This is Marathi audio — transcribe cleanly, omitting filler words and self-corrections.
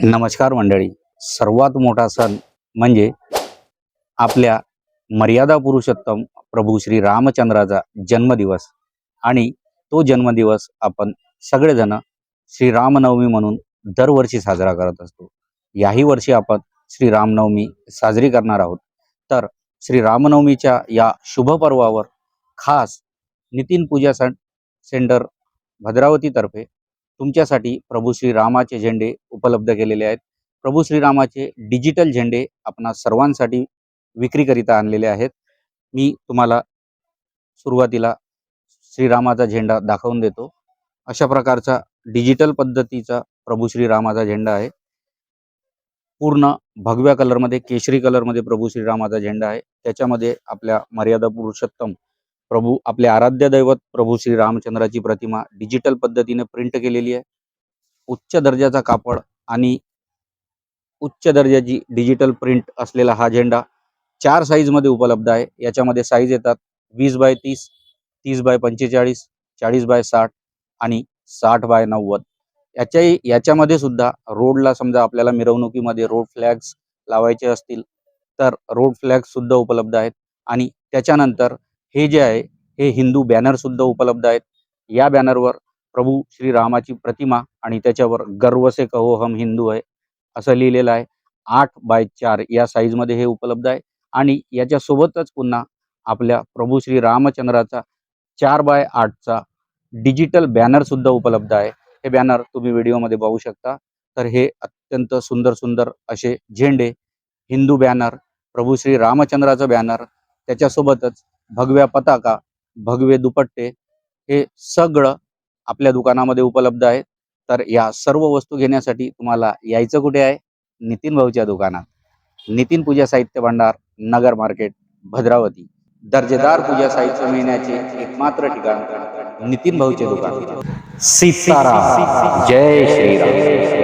नमस्कार मंडळी. सर्वात मोठा सण म्हणजे आपल्या मर्यादा पुरुषोत्तम प्रभू श्री रामचंद्राचा जन्मदिवस. आणि तो जन्मदिवस आपण सगळेजण श्री रामनवमी म्हणून दरवर्षी साजरा करत असतो. याही वर्षी आपण श्री रामनवमी साजरी करणार आहोत. तर श्री रामनवमीच्या या शुभ पर्वावर खास नितीन पूजा सेंटर भद्रावतीतर्फे तुमच्यासाठी प्रभू श्रीरामाचे झेंडे उपलब्ध केलेले आहेत. प्रभू श्रीरामाचे डिजिटल झेंडे आपणा सर्वांसाठी विक्रीकरिता आणलेले आहेत. मी तुम्हाला सुरुवातीला श्रीरामाचा झेंडा दाखवून देतो. अशा प्रकारचा डिजिटल पद्धतीचा प्रभू श्रीरामाचा झेंडा आहे. पूर्ण भगव्या कलरमध्ये, केशरी कलरमध्ये प्रभू श्रीरामाचा झेंडा आहे. त्याच्यामध्ये आपल्या मर्यादा पुरुषोत्तम प्रभू, आपले आराध्य दैवत प्रभू श्री रामचंद्राची प्रतिमा डिजिटल पद्धतीने प्रिंट केलेली आहे. उच्च दर्जाचा कापड आणि उच्च दर्जाची डिजिटल प्रिंट असलेला हा झेंडा 4 साईजमध्ये उपलब्ध आहे. याच्यामध्ये साईज येतात 20x30, 30x45, 40x60 आणि 60x90. याच्यामध्ये सुद्धा रोडला समजा आपल्याला मिरवणुकीमध्ये रोड फ्लॅग्स लावायचे असतील तर रोड फ्लॅग्स सुद्धा उपलब्ध आहेत. आणि त्याच्यानंतर हे जे आहे हे हिंदू बॅनर सुद्धा उपलब्ध आहेत. या बॅनरवर प्रभू श्री रामाची प्रतिमा आणि त्याच्यावर गर्व से कहो हम हिंदू आहे असं लिहिलेलं आहे. 8x4 या साईजमध्ये हे उपलब्ध आहे. आणि याच्यासोबतच पुन्हा आपल्या प्रभू श्री रामचंद्राचा 4x8चा डिजिटल बॅनर सुद्धा उपलब्ध आहे. हे बॅनर तुम्ही व्हिडिओमध्ये पाहू शकता. तर हे अत्यंत सुंदर सुंदर असे झेंडे, हिंदू बॅनर, प्रभू श्री रामचंद्राचं बॅनर, त्याच्यासोबतच भगव्या पताका, भगवे दुपट्टे, हे सगळं आपल्या दुकानामध्ये उपलब्ध आहे. तर या सर्व वस्तू घेण्यासाठी तुम्हाला यायचं कुठे आहे? नितीन भाऊच्या दुकानात. नितीन पूजा साहित्य भांडार, नगर मार्केट, भद्रावती. दर्जेदार पूजा साहित्य मिळण्याचे एकमात्र ठिकाण नितीन भाऊचे दुकान. सीताराम. जय श्रीराम.